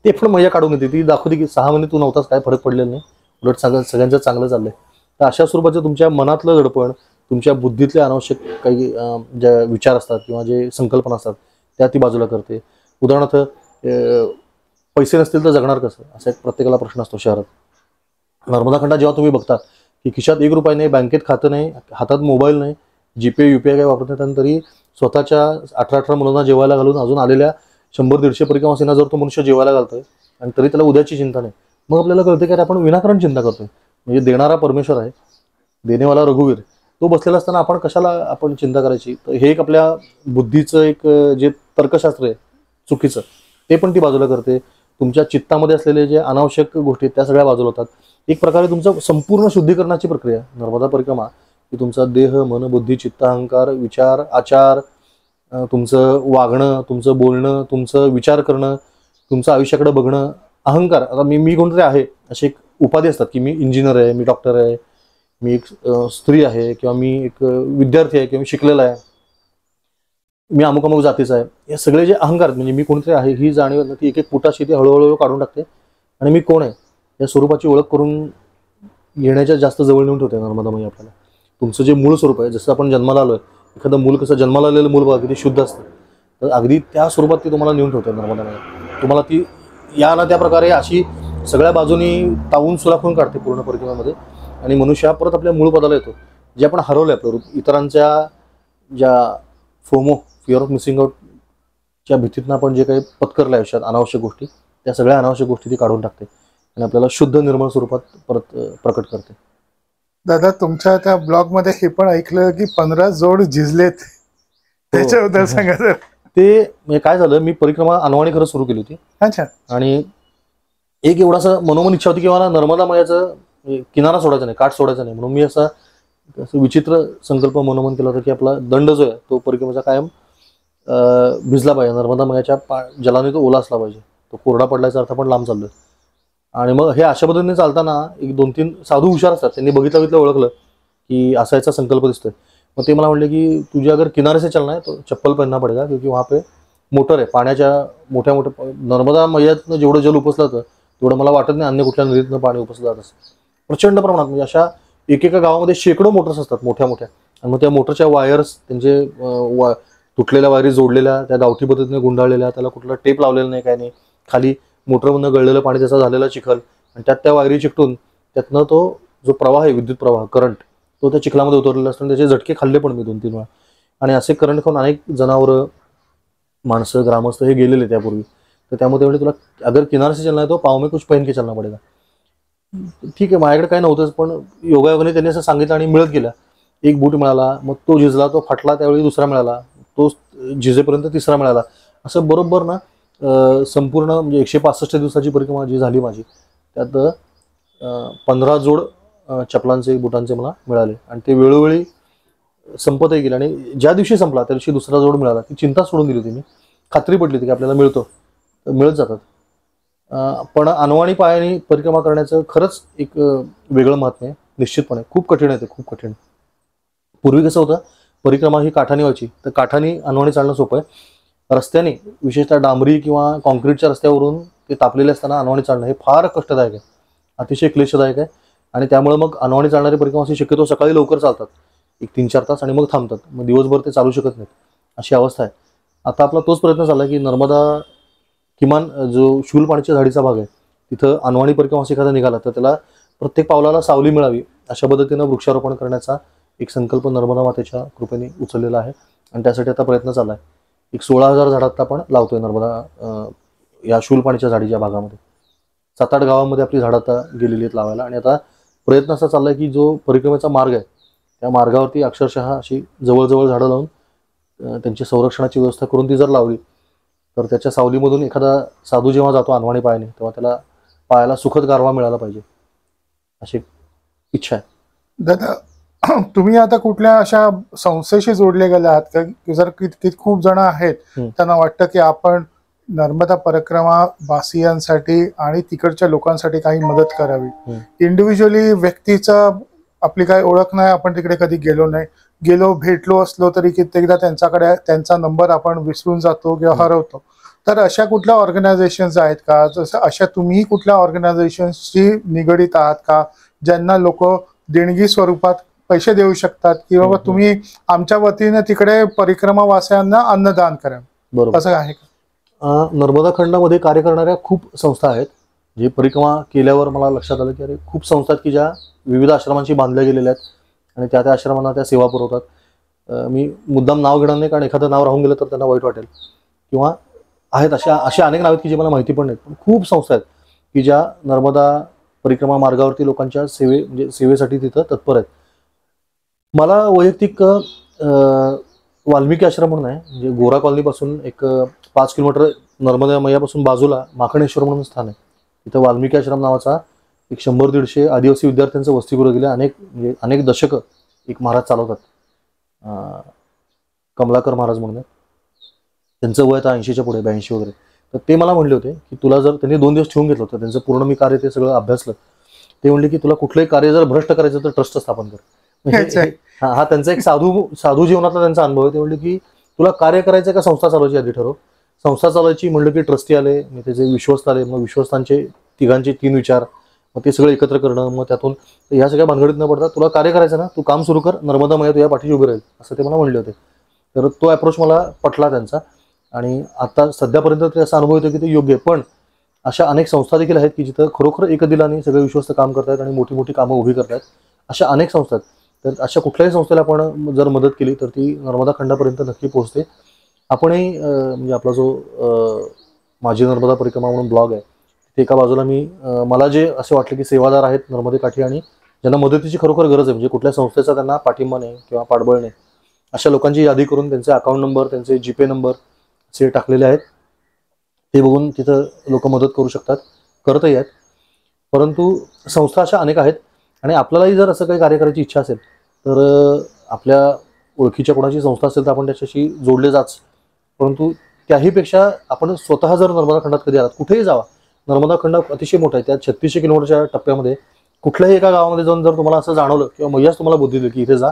ते पण मैया काढून घेते. ती दाखवते की 6 महिने तू नव्हताच, काय फरक पडलेला नाही, उलट सगळ्यांचं चांगलं चाललंय. तर अशा स्वरूपाचं तुमच्या मनातलं दडपण, तुमच्या बुद्धीतले अनावश्यक काही ज्या विचार असतात किंवा जे संकल्पना असतात त्या ती बाजूला करते. उदाहरणार्थ, पैसे नसतील तर जगणार कसं, असा एक प्रत्येकाला प्रश्न असतो शहरात. नर्मदा खंडात जेव्हा तुम्ही बघता की खिशात 1 रुपया नाही, बँकेत खातं नाही, हातात मोबाईल नाही, जीपे UPI काही वापरत नाही, तरी स्वतःच्या 18 मुलांना जेवायला घालून अजून आलेल्या 100-150 परिक्रमासींना जर तो मनुष्य जेवायला घालतोय आणि तरी त्याला उद्याची चिंता नाही, मग आपल्याला कळते की आपण विनाकारण चिंता करतोय. म्हणजे देणारा परमेश्वर आहे, देणेवाला रघुवीर, तो बसलेला असताना आपण कशाला आपण चिंता करायची. तर हे एक आपल्या बुद्धीचं एक जे तर्कशास्त्र आहे चुकीचं, ते पण ती बाजूला करते. तुमच्या चित्तामध्ये असलेले जे अनावश्यक गोष्टी त्या सगळ्या बाजूला होतात. एक प्रकारे तुमचं संपूर्ण शुद्धीकरणाची प्रक्रिया नर्मदा परिक्रमा, की तुमचा देह, मन, बुद्धी, चित्त, अहंकार, विचार, आचार, तुमचं वागणं, तुमचं बोलणं, तुमचं विचार करणं, तुमचं आयुष्याकडे बघणं, अहंकार. आता मी कोणतरी आहे अशी एक उपाधी असतात, की मी इंजिनियर आहे, मी डॉक्टर आहे, मी एक स्त्री आहे, किंवा मी एक विद्यार्थी आहे, किंवा मी शिकलेला आहे, मी अमुक अमुक जातीचा आहे. हे सगळे जे अहंकार, म्हणजे मी कोणतरी आहे ही जाणीव ती एक एक फुटाशी ती हळूहळू काढून टाकते आणि मी कोण आहे या स्वरूपाची ओळख करून घेण्याच्या जास्त जवळ नेऊन ठेवते नर्मदा मैया आपल्याला. तुमचं जे मूळ स्वरूप आहे, जसं आपण जन्माला आलोय, एखादं मूल कसं जन्माला आलेलं मूल बघा किती शुद्ध असतं, तर अगदी त्या स्वरूपात ती तुम्हाला नेऊन ठेवते नर्मदा मैया. तुम्हाला ती या ना त्या प्रकारे अशी सगळ्या बाजूनी तावून सुलाखून काढते पूर्ण परिक्रमेमध्ये आणि मनुष्य हा परत आपल्या मूळ पदाला येतो, जे आपण हरवलंय आपलं रूप. इतरांच्या ज्या फोमो, फिअर ऑफ मिसिंग आउटच्या भीतीतनं आपण जे काही पत्करलं आयुष्यात अनावश्यक गोष्टी, त्या सगळ्या अनावश्यक गोष्टी ती काढून टाकते आणि आपल्याला शुद्ध निर्मळ स्वरूपात परत प्रकट करते. दादा, तुमच्या त्या ब्लॉग मध्ये हे पण ऐकलं की 15 जोड झिजलेत, त्याच्याबद्दल सांगा जर. ते म्हणजे काय झालं, मी परिक्रमा अनवाणी खरं सुरू केली होती. अच्छा. आणि एक एवढासा मनोमन इच्छा होती की मला नर्मदा मैयाचं किनारा सोडायचा नाही, काठ सोडायचा नाही, म्हणून मी असं विचित्र संकल्प मनोमन केला होता की आपला दंड जो आहे तो परिक्रमेचा कायम भिजला पाहिजे, नर्मदा मैयाच्या जलाने तो ओला असला पाहिजे. तो कोरडा पडल्याचा अर्थ आपण लांब चाललोय. आणि मग हे अशा पद्धतीने चालताना एक 2-3 साधू हुशार असतात, त्यांनी बघितलं ओळखलं की असा याचा संकल्प दिसतोय. मग ते मला म्हणले की तुझे अगर किनारे से चलना है तो चप्पल पहनना पडेगा, क्योंकि वहाँ पे मोटर आहे, पाण्याच्या मोठ्या मोठ्या नर्मदा मैयातनं जेवढं जल उपसलं जातं तेवढं मला वाटत नाही अन्य कुठल्या नदीतनं पाणी उपसलं जात असं प्रचंड प्रमाणात. म्हणजे अशा एकेका गावामध्ये शेकडो मोटर्स असतात मोठ्या मोठ्या, आणि मग त्या मोटरच्या वायर्स त्यांचे तुटलेल्या वायरी जोडलेल्या, त्या गावठी पद्धतीने गुंडाळलेल्या, त्याला कुठला टेप लावलेला नाही, काय नाही, खाली मोटरमधनं गळलेलं पाणी, त्याचा झालेला चिखल, आणि त्यात त्या वायरी चिकटून त्यातनं तो जो प्रवाह आहे, विद्युत प्रवाह, करंट, तो त्या चिखलामध्ये उतरलेला असतो. त्याचे झटके खाल्ले पण मी 2-3 वेळा. आणि असे करंट खाऊन अनेक जनावरं, माणसं, ग्रामस्थ हे गेलेले त्यापूर्वी. तर त्यामुळे तुला अगर किनारे से चलना है तो पाव में कुछ पहन के चलना पडेगा. ठीक आहे, माझ्याकडे काय नव्हतंच, पण योगायोगाने त्यांनी असं सांगितलं आणि मिळत गेला. एक बूट मिळाला, मग तो झिजला, तो फाटला, त्यावेळी दुसरा मिळाला, तो झिजेपर्यंत तिसरा मिळाला. असं बरोबर ना संपूर्ण म्हणजे 165 दिवसाची परिक्रमा जी झाली माझी, त्यात 15 जोड चपलांचे बुटांचे मला मिळाले आणि ते वेळोवेळी संपतही गेले आणि ज्या दिवशी संपला त्या दिवशी दुसरा जोड मिळाला. ती चिंता सोडून दिली होती मी. खात्री पडली होती की आपल्याला मिळतो, मिळत जातात. पण अनवाणी पायाने परिक्रमा करण्याचं खरंच एक वेगळं महत्त्व आहे. निश्चितपणे खूप कठीण आहे ते, खूप कठीण. पूर्वी कसं होतं, परिक्रमा ही काठाने व्हायची, तर काठाने अनवाणी चालणं सोपं आहे. रस्त्याने, विशेषतः डांबरी किंवा कॉन्क्रीटच्या रस्त्यावरून ते तापलेले असताना अनवाणी चालणं हे फार कष्टदायक आहे, अतिशय क्लेशदायक आहे. आणि त्यामुळे मग अनवाणी चालणारी परिक्रमा शक्यतो सकाळी लवकर चालतात, एक 3-4 तास, आणि मग थांबतात. मग दिवसभर ते चालू शकत नाहीत, अशी अवस्था आहे. आता आपला तोच प्रयत्न चालला की नर्मदा किमान जो शूलपाणीच्या झाडीचा भाग आहे तिथं अनवाणी परिक्रमा एखादा निघाला तर त्याला प्रत्येक पावलाला सावली मिळावी अशा पद्धतीनं वृक्षारोपण करण्याचा एक संकल्प नर्मदा मातेच्या कृपेने उचललेला आहे. आणि त्यासाठी आता प्रयत्न चालला आहे. एक 16,000 झाडात आपण लावतोय नर्मदा या शूलपाणीच्या झाडीच्या भागामध्ये. 7-8 गावामध्ये आपली झाडं आता गेलेली आहेत लावायला. आणि आता प्रयत्न असा चाललाय की जो परिक्रमेचा मार्ग आहे त्या मार्गावरती अक्षरशः अशी जवळजवळ झाडं लावून त्यांची संरक्षणाची व्यवस्था करून ती जर लावली तर त्याच्या सावलीमधून एखादा साधू जेव्हा जातो अनवाणी पायाने तेव्हा त्याला पायाला सुखद गारवा मिळाला पाहिजे, अशी इच्छा आहे. दादा, तुम्ही आता कुठल्या अशा संस्थेशी जोडले गेले आहात का? जर खूप जण आहेत त्यांना वाटतं की आपण नर्मदा परिक्रमा वासियांसाठी आणि तिकडच्या लोकांसाठी काही मदत करावी. इंडिव्हिज्युअली व्यक्तीचा आपली काही ओळख नाही, आपण तिकडे कधी गेलो नाही, गेलो भेटलो असलो तरी कित्येकदा त्यांच्याकडे त्यांचा नंबर आपण विसरून जातो किंवा हरवतो. तर अशा कुठल्या ऑर्गनायझेशन्स आहेत का, जसं अशा तुम्ही कुठल्या ऑर्गनायझेशन्सशी निगडीत आहात का, ज्यांना लोक देणगी स्वरूपात पैसे देऊ शकतात की बाबा तुम्ही आमच्या वतीने तिकडे परिक्रमा वासियांना अन्नदान करा, बरोबर असं आहे का? नर्मदा खंडामध्ये कार्य करणाऱ्या खूप संस्था आहेत. जे परिक्रमा केल्यावर मला लक्षात आलं की अरे खूप संस्था आहेत की ज्या विविध आश्रमांशी बांधल्या गेलेल्या आहेत आणि त्या त्या आश्रमांना त्या सेवा पुरवतात. मी मुद्दाम नाव घेणार नाही कारण एखादं नाव राहून गेलं तर त्यांना वाईट वाटेल, किंवा आहेत अशा अनेक नाव आहेत की जे मला माहिती पण नाहीत. पण खूप संस्था आहेत की ज्या नर्मदा परिक्रमा मार्गावरती लोकांच्या म्हणजे सेवेसाठी तिथं तत्पर आहेत. मला वैयक्तिक वाल्मिकी आश्रम म्हणून आहे, म्हणजे गोरा कॉलनीपासून एक 5 किलोमीटर नर्मदा मैयापासून बाजूला माखणेश्वर म्हणून स्थान आहे. तिथं वाल्मिकी आश्रम नावाचा एक 100-150 आदिवासी विद्यार्थ्यांचं वसतिगृह गेले म्हणजे अनेक दशकं एक महाराज चालवतात. कमलाकर महाराज म्हणून आहे. त्यांचं वय आता 80च्या पुढे, 82 वगैरे. तर ते मला म्हणले होते की तुला जर, त्यांनी 2 दिवस ठेवून घेतलं होतं, त्यांचं पूर्ण मी कार्य ते सगळं अभ्यासलं. ते म्हणले की तुला कुठलंही कार्य जर भ्रष्ट करायचं तर ट्रस्ट स्थापन कर. हा त्यांचा एक साधू जीवनातला त्यांचा अनुभव आहे. ते म्हणले की तुला कार्य करायचं का संस्था चालवायची आधी ठरव. संस्था चालवायची म्हणलं की ट्रस्टी आले, मग त्याचे विश्वस्त आले, मग विश्वस्तांचे तिघांचे 3 विचार, मग ते सगळं एकत्र करणं, मग त्यातून ह्या सगळ्या भानगडीत न पडता तुला कार्य करायचं ना, तू काम सुरू कर, नर्मदा मैया तुझ्या पाठीशी उभी राहील, असं ते मला म्हणले होते. तर तो अप्रोच मला पटला त्यांचा. आणि आता सध्यापर्यंत ते असा अनुभव येतो की ते योग्य आहे. पण अशा अनेक संस्था देखील आहेत की जिथं खरोखर एकदिलाने सगळे विश्वस्त काम करतायत आणि मोठी मोठी कामं उभी करतायत. अशा अनेक संस्था आहेत. तर अशा कुठल्याही संस्थेला आपण जर मदत केली तर ती नर्मदा खंडापर्यंत नक्की पोहोचते. आपणही म्हणजे आपला जो माझी नर्मदा परिक्रमा म्हणून ब्लॉग आहे, ते एका बाजूला मी मला जे असे वाटले की सेवादार आहेत नर्मदेकाठी आणि ज्यांना मदतीची खरोखर गरज आहे, म्हणजे कुठल्या संस्थेचा त्यांना पाठिंबा नाही किंवा पाठबळ नाही, अशा लोकांची यादी करून त्यांचे अकाउंट नंबर, त्यांचे जीपे नंबर असे टाकलेले आहेत. ते बघून तिथं लोक मदत करू शकतात, करतही आहेत. परंतु संस्था अशा अनेक आहेत आणि आपल्यालाही जर असं काही कार्य करायची इच्छा असेल तर आपल्या ओळखीच्या कोणाची संस्था असेल तर आपण त्याच्याशी जोडले जाच. परंतु त्याहीपेक्षा आपण स्वतः जर नर्मदा खंडात कधी आलात, कुठेही जावा, नर्मदा खंड अतिशय मोठा आहे. त्या 3600 किलोमीटरच्या टप्प्यामध्ये कुठल्याही एका गावामध्ये जाऊन जर तुम्हाला असं जाणवलं किंवा मैयाच तुम्हाला बुद्धी दिली की इथे जा,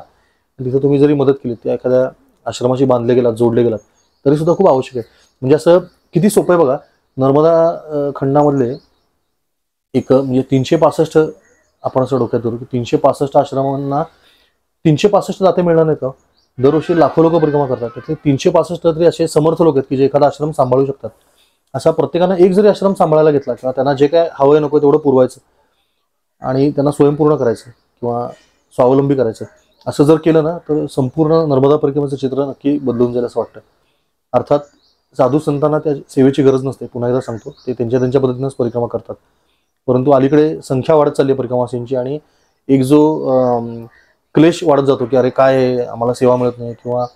तिथं तुम्ही जरी मदत केली, त्या एखाद्या आश्रमाशी बांधले गेलात, जोडले गेलात, तरी सुद्धा खूप आवश्यक आहे. म्हणजे असं किती सोपं आहे बघा. नर्मदा खंडामधले एक म्हणजे 365 आपण असं डोक्यात धरू की 365 आश्रमांना 365 दाते मिळणार नाहीत का? दरवर्षी लाखो लोक परिक्रमा करतात. त्यातले 365 तरी असे समर्थ लोक आहेत की जे एखादा आश्रम सांभाळू शकतात. असा प्रत्येकानं एक जरी आश्रम सांभाळायला घेतला किंवा त्यांना जे काय हवंय नको तेवढं पुरवायचं आणि त्यांना स्वयंपूर्ण करायचं किंवा स्वावलंबी करायचं, असं जर केलं ना तर संपूर्ण नर्मदा परिक्रमेचं चित्र नक्की बदलून जाईल असं वाटतं. अर्थात साधू संतांना त्या सेवेची गरज नसते, पुन्हा एकदा सांगतो, ते त्यांच्या पद्धतीनंच परिक्रमा करतात. परंतु अलीकडे संख्या वाढत चालली आहे परिक्रमावासींची आणि एक जो क्लेश वाढत जातो की अरे काय आहे, आम्हाला सेवा मिळत नाही, किंवा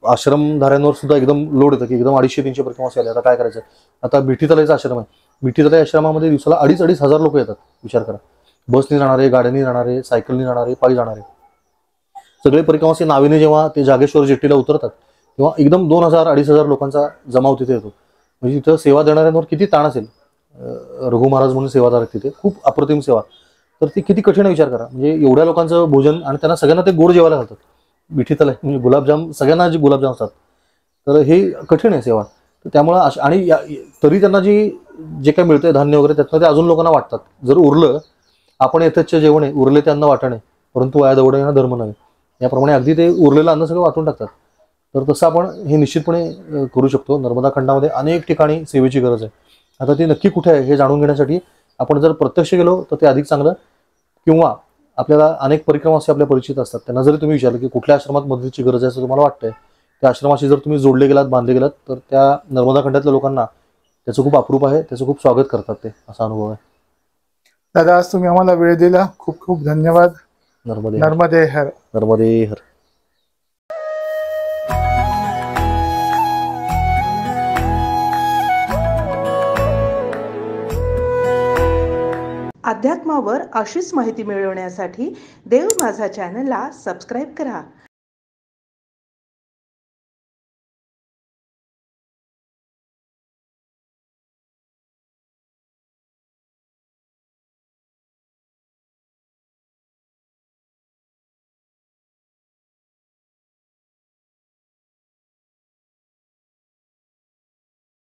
आश्रमधाऱ्यांवर सुद्धा एकदम लोड येतं की एकदम 250-300 परिक्रमावासी आले, आता काय करायचं. आता बिठीतलाईचा आश्रम आहे, बिठीतलाई आश्रमामध्ये दिवसाला 2,500 लोक येतात, विचार करा. बसने जाणारे, गाड्यांनी जाणारे, सायकलनी जाणारे, पायी जाणारे सगळे परिक्रमाचे नावेने जेव्हा ते जागेश्वर जेट्टीला उतरतात तेव्हा एकदम 2000-2500 लोकांचा जमाव तिथे येतो. म्हणजे तिथं सेवा देणाऱ्यांवर किती ताण असेल. रघु महाराज म्हणून सेवादार आहेत तिथे, खूप अप्रतिम सेवा. तर ती किती कठीण आहे विचार करा. म्हणजे एवढ्या लोकांचं भोजन आणि त्यांना सगळ्यांना ते गोड जेवायला घालतात. मिठीतल म्हणजे गुलाबजाम, सगळ्यांना जे गुलाबजाम असतात. तर हे कठीण आहे सेवा. तर त्यामुळं आणि तरी त्यांना जे काही मिळतंय धान्य वगैरे त्यातनं ते अजून लोकांना वाटतात. जर उरलं, आपण यथेच्छ जेवण आहे, उरले ते अन्न वाटणे, परंतु वाया दवडणे हा धर्म नव्हे. याप्रमाणे अगदी ते उरलेलं अन्न सगळं वाटून टाकतात. तर तसं आपण हे निश्चितपणे करू शकतो. नर्मदा खंडामध्ये अनेक ठिकाणी सेवेची गरज आहे. आता ती नक्की कुठे आहे हे जाणून घेण्यासाठी आपण जर प्रत्यक्ष गेलो तर ते अधिक चांगलं. किंवा आपल्याला अनेक परिक्रमा असे आपल्या परिचित असतात, त्यांना जरी तुम्ही विचारलं की कुठल्या आश्रमात मदतीची गरज आहे असं तुम्हाला वाटतंय, त्या आश्रमाशी जर तुम्ही जोडले गेलात, बांधले गेलात, तर त्या नर्मदा खंडातल्या लोकांना त्याचं खूप अप्रूप आहे, त्याचं खूप स्वागत करतात ते, असा अनुभव आहे. दादा, आज तुम्ही आम्हाला वेळ दिला, खूप खूप धन्यवाद. नर्मदे नर्मदे हर. नर्मदे हर. अध्यात्मावर अशीच माहिती मिळवण्यासाठी देव माझा चॅनलला सबस्क्राईब करा.